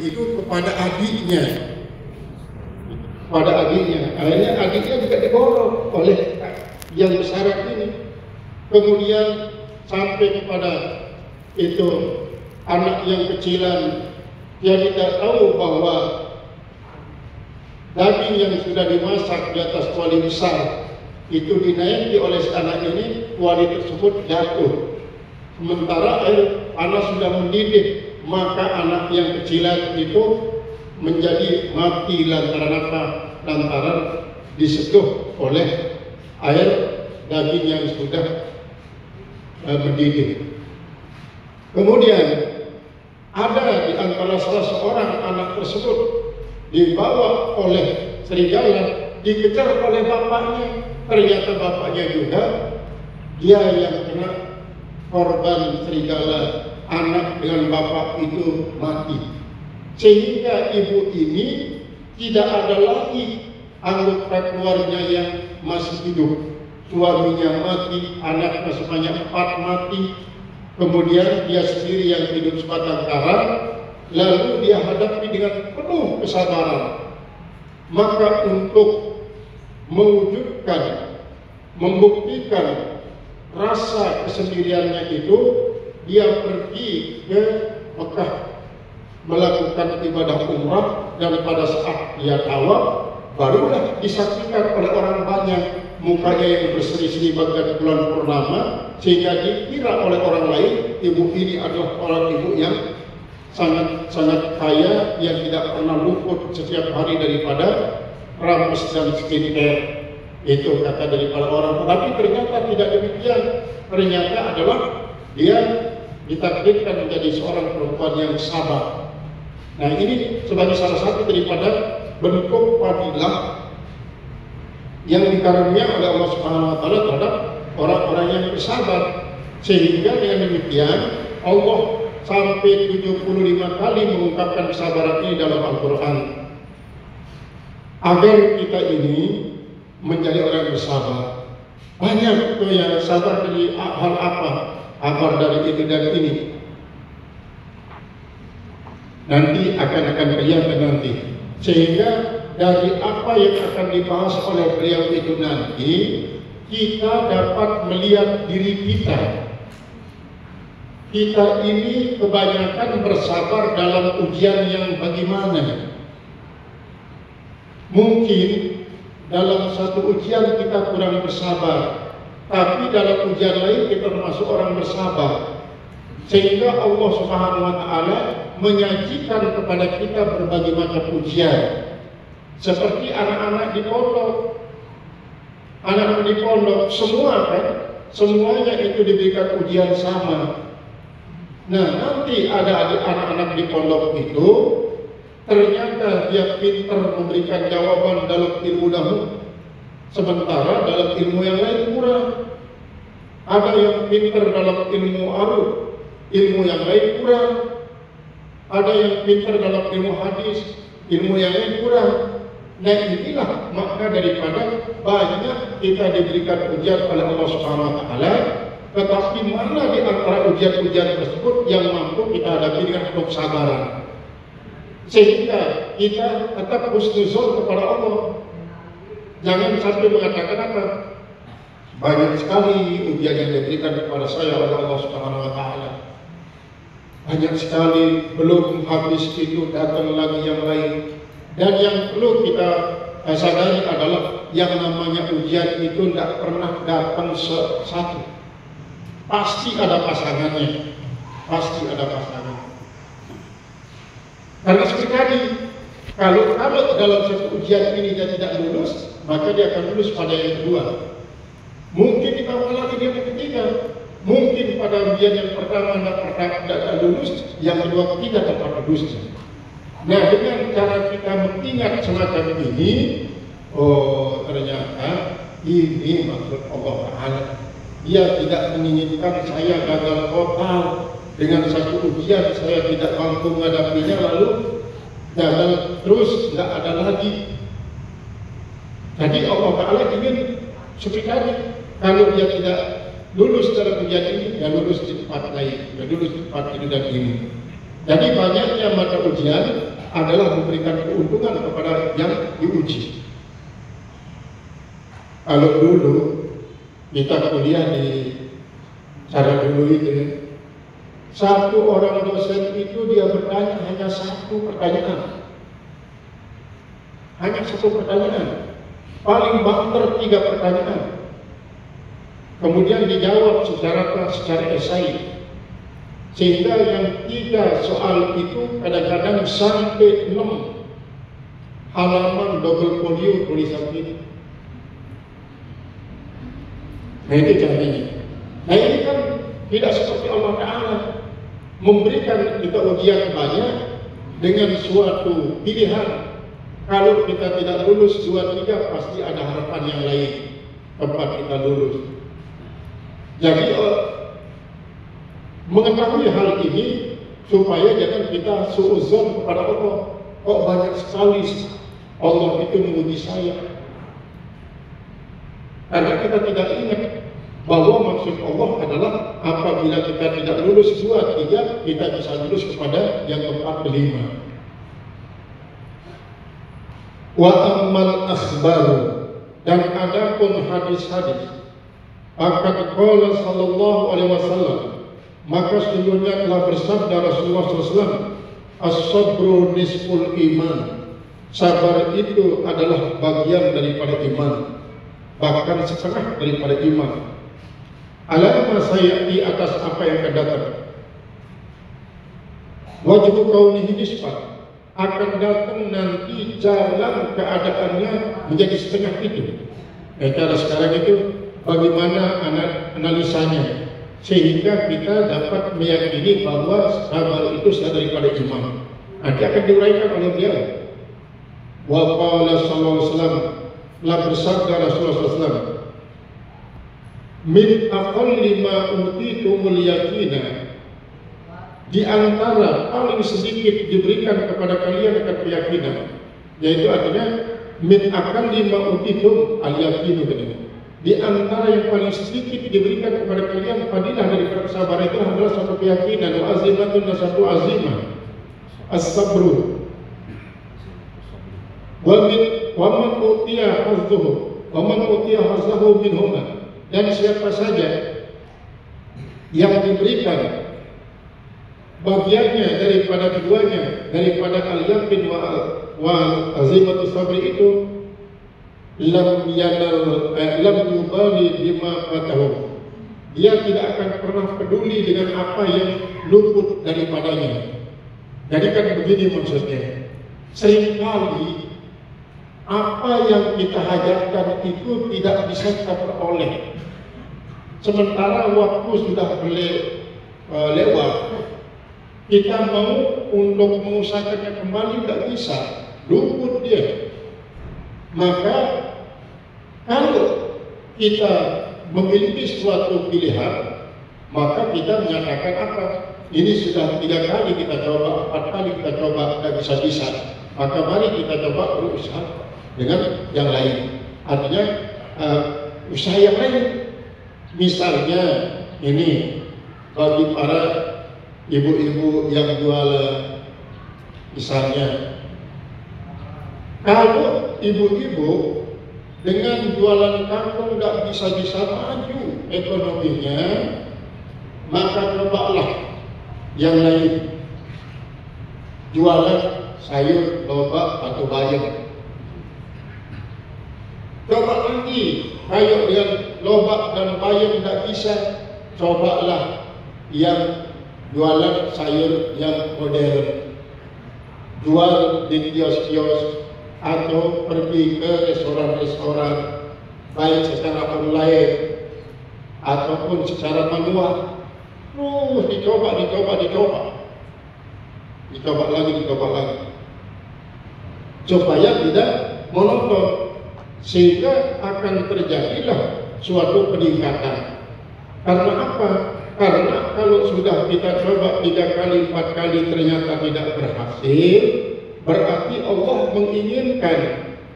itu kepada adiknya. Akhirnya adiknya juga digorok oleh yang besaran ini. Kemudian sampai kepada itu anak yang kecilan, dia tidak tahu bahwa daging yang sudah dimasak di atas kuali besar itu dinaiki oleh si anak ini, kuali tersebut jatuh. Sementara air panas sudah mendidih, maka anak yang kecilan itu menjadi mati lantaran apa? Lantaran diseduh oleh air daging yang sudah mendidih. Kemudian ada di antara salah seorang anak tersebut dibawa oleh serigala, dikejar oleh bapaknya. Ternyata bapaknya juga dia yang kena korban serigala. Anak dengan bapak itu mati, sehingga ibu ini tidak ada lagi anggota keluarga yang masih hidup. Suaminya mati, anaknya sebanyak 4 mati, kemudian dia sendiri yang hidup sebatang kara. Lalu dia hadapi dengan penuh kesabaran. Maka untuk mewujudkan, membuktikan rasa kesendiriannya itu, dia pergi ke Mekah melakukan ibadah umrah, dan pada saat dia tawaf barulah disaksikan oleh orang banyak mukanya yang berseri-seri bagian bulan purnama, sehingga dikira oleh orang lain ibu ini adalah orang ibu yang sangat kaya, yang tidak pernah luput setiap hari daripada rames dan skincare. Itu kata daripada orang, tetapi ternyata tidak demikian. Ternyata adalah dia ditakdirkan menjadi seorang perempuan yang sabar. Nah, ini sebagai salah satu daripada bentuk fadilah yang dikaruniai oleh Allah Subhanahu wa taala terhadap orang-orang yang bersabar. Sehingga dengan demikian Allah sampai 75 kali mengungkapkan kesabaran ini dalam Al-Qur'an. Agar kita ini menjadi orang bersabar. Banyak itu yang sabar dari hal apa? Sabar dari itu dan ini. Nanti akan kelihatan nanti. Sehingga dari apa yang akan dibahas oleh beliau itu nanti, kita dapat melihat diri kita. Kita ini kebanyakan bersabar dalam ujian yang bagaimana? Mungkin dalam satu ujian kita kurang bersabar, tapi dalam ujian lain kita termasuk orang bersabar. Sehingga Allah Subhanahu wa taala menyajikan kepada kita berbagai macam ujian. Seperti anak-anak di pondok. Anak-anak di pondok semuanya itu diberikan ujian sama. Nah, nanti ada anak-anak di pondok itu ternyata dia pintar memberikan jawaban dalam ilmu dahulu, sementara dalam ilmu yang lain kurang. Ada yang pintar dalam ilmu aruf, ilmu yang lain kurang. Ada yang pintar dalam ilmu hadis, ilmu yang lain kurang. Nah, inilah makna daripada banyak kita diberikan ujian oleh Allah Subhanahu wa taala, tetapi mana di antara ujian-ujian tersebut yang mampu kita hadapi dengan penuh kesabaran, sehingga kita tetap husnuzon kepada Allah. Jangan sampai mengatakan apa? Banyak sekali ujian yang diberikan kepada saya oleh Allah Subhanahu wa taala. Banyak sekali, belum habis itu datang lagi yang lain. Dan yang perlu kita sadari adalah yang namanya ujian itu tidak pernah datang satu. Pasti ada pasangannya. Pasti ada pasangannya. Karena seperti tadi, kalau dalam satu ujian ini dia tidak lulus, maka dia akan lulus pada yang kedua. Mungkin ditambah lagi dia yang ketiga. Mungkin pada ujian yang pertama tidak lulus, yang kedua ketiga dapat lulus. Nah, dengan cara kita mengingat semacam ini, oh ternyata ini maksud Allah Ta'ala. Dia tidak menginginkan saya gagal total dengan satu ujian, saya tidak mampu menghadapinya lalu gagal terus, tidak ada lagi. Jadi Allah Ta'ala ingin seperti tadi, kalau dia tidak lulus dalam ujian ini, ya lulus di tempat lain, ya lulus di tempat ini dan ini. Jadi banyaknya mata ujian adalah memberikan keuntungan kepada yang diuji. Kalau dulu kita kuliah di cara dulu itu, satu orang dosen itu dia bertanya hanya satu pertanyaan. Hanya satu pertanyaan. Paling banter 3 pertanyaan. Kemudian dijawab secara esai. Sehingga yang 3 soal itu kadang-kadang sampai 6 halaman double folio tulisan ini. Nah itu caranya. Nah ini kan tidak seperti Allah Ta'ala memberikan kita ujian banyak dengan suatu pilihan. Kalau kita tidak lulus 2-3 pasti ada harapan yang lain tempat kita lulus. Jadi mengetahui hal ini supaya jangan kita suuzon kepada Allah. Kok banyak sekali Allah itu menguji saya. Karena kita tidak ingat bahwa maksud Allah adalah apabila kita tidak lulus 2-3, kita bisa lulus kepada yang 4-5. Wa ammal akhbaru, dan adapun hadis-hadis, akan qala sallallahu alaihi wasallam, maka sesungguhnya telah bersabda Rasulullah SAW, as-sabru nisful iman, sabar itu adalah bagian daripada iman, bahkan setengah daripada iman. Alama saya di atas apa yang akan datang. Wajib kaunihi nisfah, akan datang nanti jalan keadaannya menjadi setengah itu. Cara sekarang itu bagaimana analisanya sehingga kita dapat meyakini bahwa sabar itu setengah daripada iman. Nanti akan diuraikan oleh beliau. Wa qala sallallahu alaihi wasallam, telah bersabda Rasulullah SAW, min aqalli ma utitumul yaqina, di antara paling sedikit diberikan kepada kalian akan keyakinan, yaitu artinya min aqalli ma utitum al yaqinu, di antara yang paling sedikit diberikan kepada kalian fadilah daripada kesabaran itu adalah satu keyakinan, wa azimatun, dan satu azimah, as-sabru. Wa man utiya hazzahu minhuma, dan siapa saja yang diberikan bagiannya daripada keduanya, daripada al-yaqin wa azimatu sabri itu, lam yubali bima fatahu, dia tidak akan pernah peduli dengan apa yang luput daripadanya. Jadi kan begini maksudnya, seringkali apa yang kita hajatkan itu tidak bisa kita peroleh, sementara waktu sudah lewat. Kita mau untuk mengusahakannya kembali tidak bisa, luput dia. Maka kalau kita memiliki suatu pilihan, maka kita menyatakan apa? Ini sudah 3 kali kita coba, 4 kali kita coba, tidak bisa-bisa. Maka mari kita coba berusaha dengan yang lain. Artinya usaha yang lain. Misalnya ini bagi para ibu-ibu yang jualan, misalnya kalau ibu-ibu dengan jualan kangkung tidak bisa maju ekonominya, maka cobalah yang lain, jualan sayur, lobak, atau bayam. Coba lagi, kalau dengan lobak dan bayam tidak bisa, cobalah yang jualan sayur yang modern, jual di kios-kios atau pergi ke restoran-restoran, baik secara online ataupun secara manual. Dicoba lagi, supaya tidak monoton, sehingga akan terjadilah suatu peningkatan. Karena apa? Karena kalau sudah kita coba 3 kali, 4 kali ternyata tidak berhasil, berarti Allah menginginkan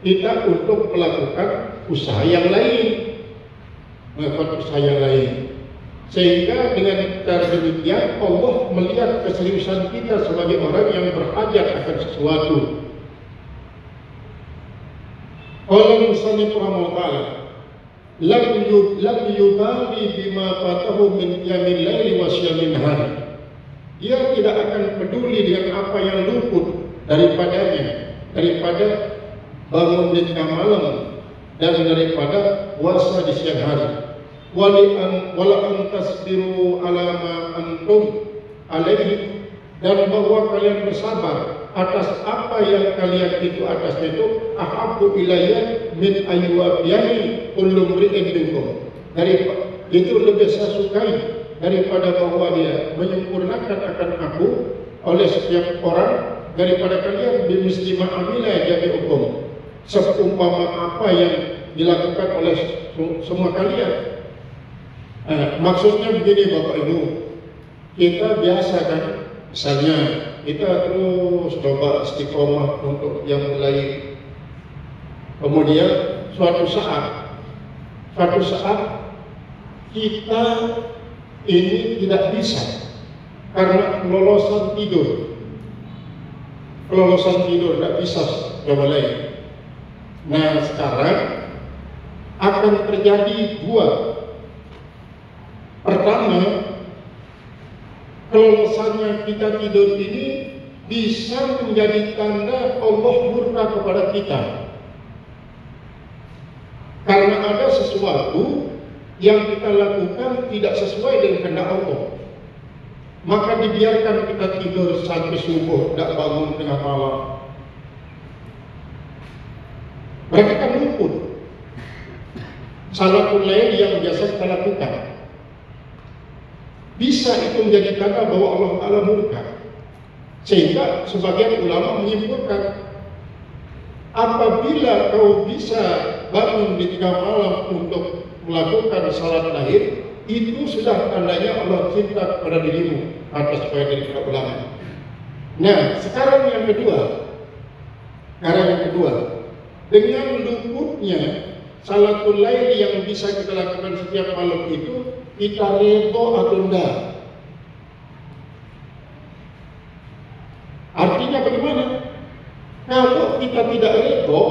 kita untuk melakukan usaha yang lain, Sehingga dengan cara demikian Allah melihat keseriusan kita sebagai orang yang berhajat akan sesuatu. Allah Subhanahu wa ta'ala lam yubali bima fatahu min qiyamil laili wa syiyamil nahar. Dia tidak akan peduli dengan apa yang luput daripadanya, daripada bangun di tengah malam dan daripada puasa di siang hari. Wala an tasbiru ala ma antum alaihi, dan bahwa kalian bersabar atas apa yang kalian itu atasnya itu ahabbu ilayya min ayyubiyani kullu mri'in minkum. Itu lebih saya sukai daripada bahwa dia menyempurnakan akan aku oleh setiap orang daripada kalian bimisli ma'amila jadi hukum, seumpama apa yang dilakukan oleh semua kalian. Maksudnya begini Bapak Ibu, kita biasa kan, misalnya kita terus coba istiqomah untuk yang mulai, kemudian suatu saat kita ini tidak bisa karena kelolosan tidur tidak bisa coba lagi. Nah sekarang akan terjadi dua. Pertama, kelolosannya kita tidur ini bisa menjadi tanda Allah murka kepada kita, karena ada sesuatu yang kita lakukan tidak sesuai dengan kehendak Allah, maka dibiarkan kita tidur sampai subuh, tidak bangun tengah malam. Mereka kan luput salatul lail yang biasa kita lakukan. Bisa itu menjadi tanda bahwa Allah Ta'ala murka. Sehingga sebagian ulama menyimpulkan, apabila kau bisa bangun di tengah malam untuk melakukan salat lahir, itu sudah tandanya Allah cinta kepada dirimu, atas supaya dari para ulama. Nah, sekarang yang kedua, dengan luputnya salatul lail yang bisa kita lakukan setiap malam itu, kita redo atau enggak? Artinya bagaimana? Kalau kita tidak redo,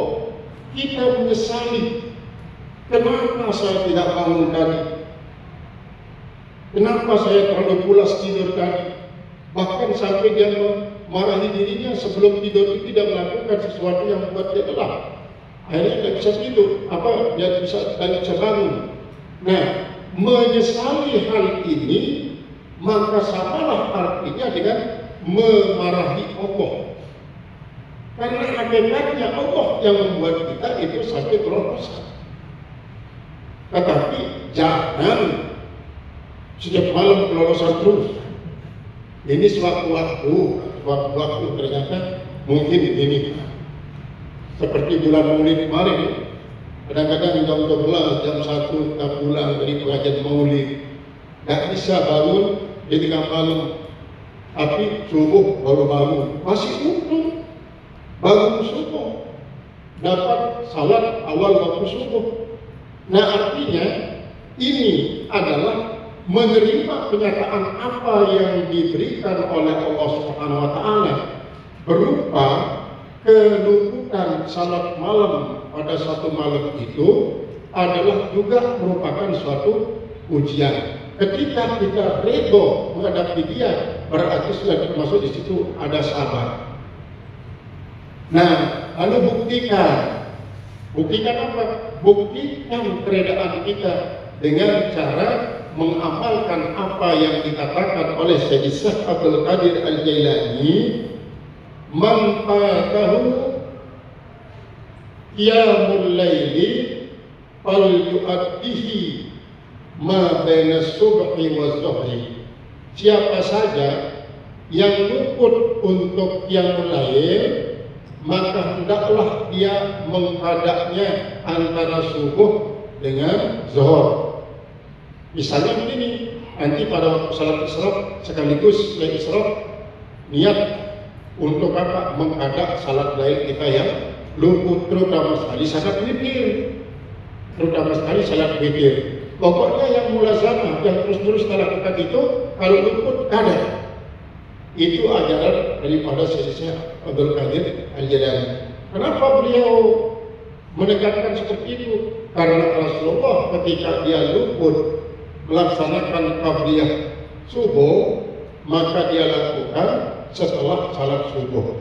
kita menyesali. Kenapa saya tidak bangun tadi? Kenapa saya terlalu pulas tidur tadi? Bahkan sampai dia memarahi dirinya sebelum tidur itu tidak melakukan sesuatu yang membuat dia lelah. Akhirnya tidak bisa tidur, dia tidak bisa bangun. Nah, menyesali hal ini, maka samalah artinya dengan memarahi Allah. Karena hakikatnya Allah yang membuat kita itu sampai berdosa. Tetapi jangan setiap malam kelolosan terus. Ini sewaktu-waktu ternyata mungkin ini seperti bulan Maulid kemarin. Kadang-kadang jam 12, jam 1 kita pulang dari pengajian Maulid, nggak bisa bangun di tengah malam, tapi subuh baru bangun, masih untung bangun subuh, dapat salat awal waktu subuh. Nah artinya ini adalah menerima kenyataan apa yang diberikan oleh Allah Subhanahu wa Ta'ala berupa keluputan salat malam pada satu malam itu adalah juga merupakan suatu ujian. Ketika kita ridho menghadapi dia, berarti sudah termasuk di situ ada sabar. Nah, lalu buktikan apa? Buktikan keredaan kita dengan cara mengamalkan apa yang dikatakan oleh Syekh Syekh Abdul Qadir Al-Jailani, man fatahu qiyamul laili fal yu'addihi ma baina subhi wa zuhri. Siapa saja yang luput untuk qiyamul lail, maka hendaklah dia menghadapnya antara subuh dengan zuhur. Misalnya begini, nanti pada waktu salat isyraq sekaligus lail isyraq niat untuk apa? Menghadap salat lail kita yang luput, terutama sekali salat witir. Pokoknya yang mulazamah, yang terus-terus kita lakukan itu, kalau luput kadar. Itu ajaran daripada Syekh Abdul Qadir Al-Jilani. Kenapa beliau menekankan seperti itu? Karena Rasulullah ketika dia luput melaksanakan qabliyah subuh, maka dia lakukan setelah salat subuh.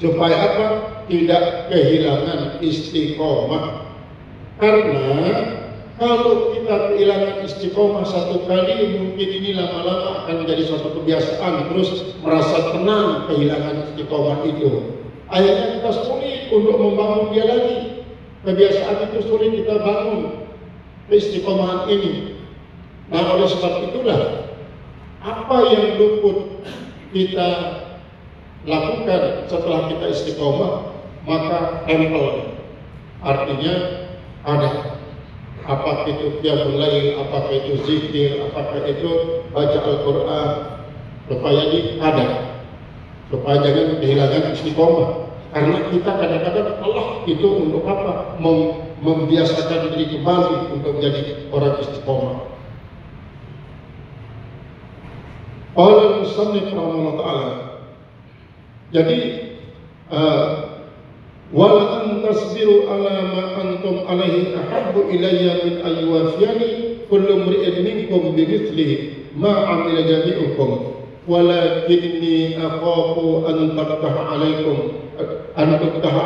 Supaya apa? Tidak kehilangan istiqomah. Karena kalau kita kehilangan istiqomah satu kali, mungkin ini lama-lama akan menjadi suatu kebiasaan, terus merasa tenang kehilangan istiqomah itu. Akhirnya kita sulit untuk membangun dia lagi. Kebiasaan itu sulit kita bangun keistiqomahan ini. Nah, oleh sebab itulah apa yang luput kita lakukan setelah kita istiqomah, maka tempel. Artinya ada. Apakah itu qiyamul lail, apakah itu zikir, apakah itu baca Al-Quran, supaya ada, supaya jangan kehilangan istiqomah. Karena kita kadang-kadang Allah itu untuk apa? Membiasakan diri kembali untuk menjadi orang istiqomah. Qala al-musannif rahimahullah ta'ala. Jadi wala an tasbiru ala ma antum alaihi ahabbu ilayya min ayyuafiyani kullu mri'in minkum bimithlihi ma amila jami'ukum walakinni akhafu an taftaha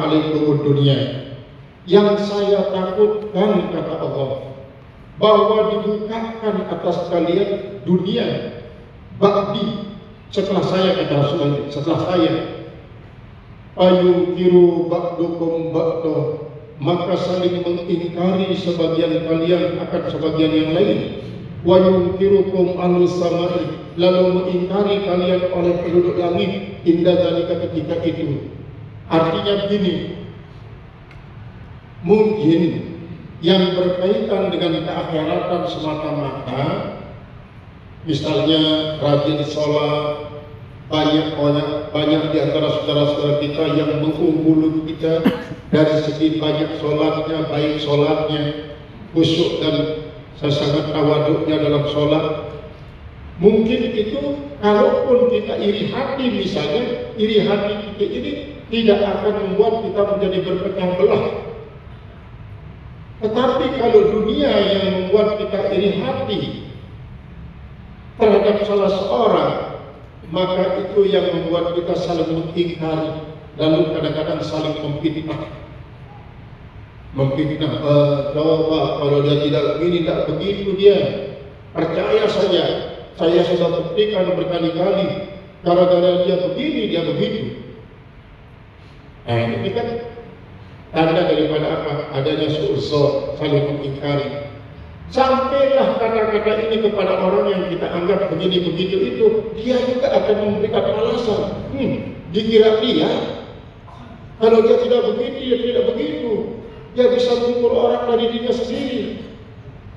alaikum dunya. Yang saya takutkan, kata Allah, bahwa dibukakan atas kalian dunia ba'di, setelah saya, kata Rasulullah, setelah saya. Ayungkiru ba'dukum ba'do, maka saling mengingkari sebagian kalian akan sebagian yang lain. Wa yungkirukum alus samai, lalu mengingkari kalian oleh penduduk langit. Indah zalika, ketika itu. Artinya begini, mungkin yang berkaitan dengan keakhiratan semata-mata, misalnya rajin sholat, banyak di antara saudara-saudara kita yang mengungguli kita dari segi banyak sholatnya, baik sholatnya, khusyuk dan sangat tawaduknya dalam sholat. Mungkin itu kalaupun kita iri hati, misalnya iri hati kita ini tidak akan membuat kita menjadi berpecah belah. Tetapi kalau dunia yang membuat kita iri hati terhadap salah seorang, maka itu yang membuat kita saling mengingkari, lalu kadang-kadang saling memfitnah. Coba kalau dia tidak begini, tidak begitu dia. Percaya saja, saya sudah buktikan berkali-kali, gara-gara dia begini, dia begitu. Ini kan tanda daripada apa? Adanya su'uzon, saling mengingkari. Sampailah kata-kata ini kepada orang yang kita anggap begini begitu itu, dia juga akan memberikan alasan. Dikira dia, kalau dia tidak begini, dia tidak begitu. Dia bisa mengukur orang dari dirinya sendiri.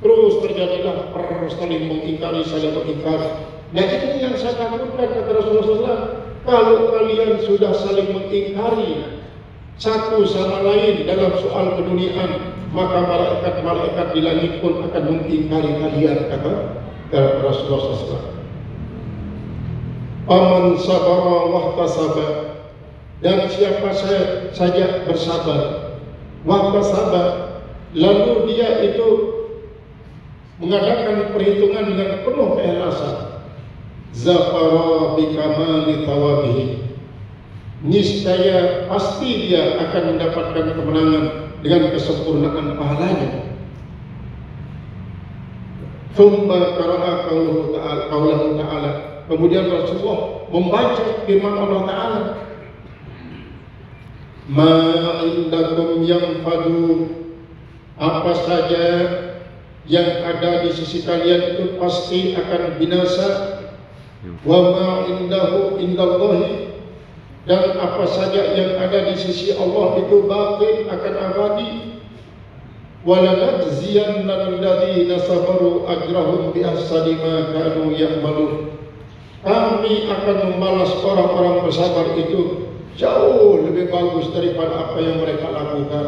Terus terjadilah saling mengingkari, saling mengingkari. Nah, ini yang saya takutkan, kata Rasulullah SAW. Kalau kalian sudah saling mengingkari satu sama lain dalam soal keduniaan, maka malaikat-malaikat di langit pun akan mengingkari kalian, kata Rasulullah SAW. Paman sabara wahtasaba, dan siapa saja bersabar, wahtasaba, lalu dia itu mengadakan perhitungan dengan penuh keikhlasan, zafara bikamali tawabihi, niscaya pasti dia akan mendapatkan kemenangan dengan kesempurnaan pahalanya. Thumma qara'a qaulahu ta'ala, kemudian Rasulullah membaca firman Allah Ta'ala, ma indakum yanfadu, apa saja yang ada di sisi kalian itu pasti akan binasa, wa ma indahu indallahi, dan apa saja yang ada di sisi Allah itu baqi, akan abadi. Wala najziyanna alladziina sabaru ajrahum bi ahsani ma kanu ya'malun, kami akan membalas orang-orang bersabar itu jauh lebih bagus daripada apa yang mereka lakukan.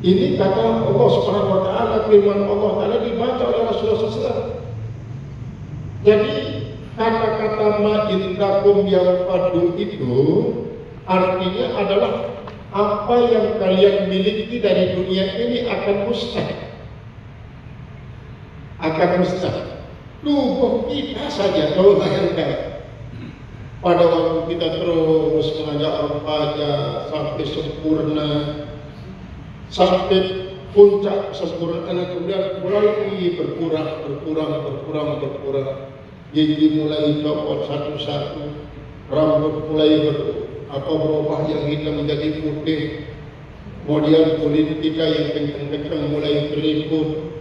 Ini kata Allah Subhanahu wa taala, firman Allah taala dibaca oleh Rasulullah SAW. Jadi kata-kata ma indakum yang padu itu artinya adalah apa yang kalian miliki dari dunia ini akan musnah. Akan musnah. Tubuh kita saja kalau bayangkan. Pada waktu kita terus mengajak remaja sampai sempurna, sampai puncak kesempurnaan, kemudian mulai berkurang. Gigi mulai copot satu-satu, rambut mulai berubah yang hitam menjadi putih, kemudian kulit kita yang kencang-kencang mulai keriput,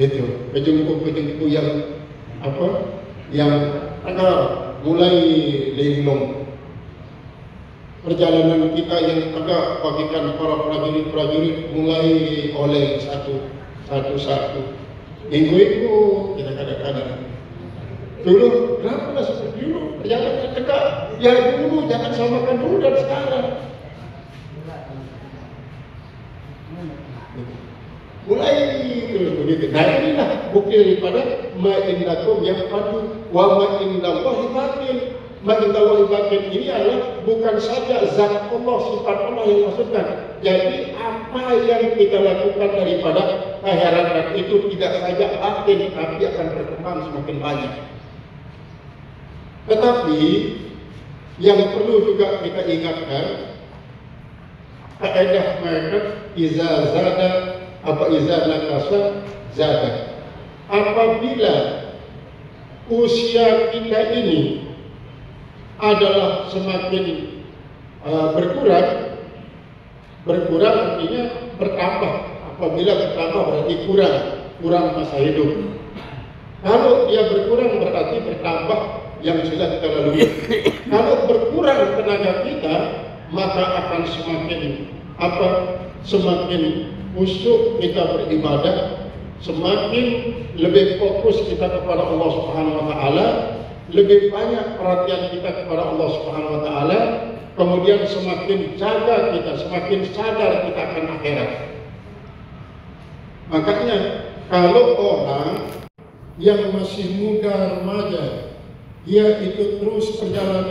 gitu, kejengku yang tegar mulai linglung. Perjalanan kita yang tegak bagikan para prajurit mulai oleh satu-satu. Minggu kita kadang-kadang dulu kenapa seperti dulu perjalanan tegak ya dulu, jangan samakan dulu dan sekarang. Mulai terus begitu. Nah inilah bukti daripada ma indakum yang padu wa ma indallahi batin. Ma indallahi batin ini adalah bukan saja zat Allah, sifat Allah yang maksudkan. Jadi apa yang kita lakukan daripada akhirat itu tidak saja batin, tapi akan berkembang semakin banyak. Tetapi yang perlu juga kita ingatkan, kaidah mereka iza nakasa zada. Apabila usia kita ini adalah semakin berkurang artinya bertambah. Apabila bertambah berarti kurang masa hidup. Kalau dia berkurang berarti bertambah yang sudah kita lalui. Kalau berkurang tenaga kita, maka akan semakin khusyuk kita beribadah, semakin lebih fokus kita kepada Allah Subhanahu wa taala, lebih banyak perhatian kita kepada Allah Subhanahu wa taala, kemudian semakin jaga kita, semakin sadar kita akan akhirat. Makanya kalau orang yang masih muda remaja dia itu terus perjalanan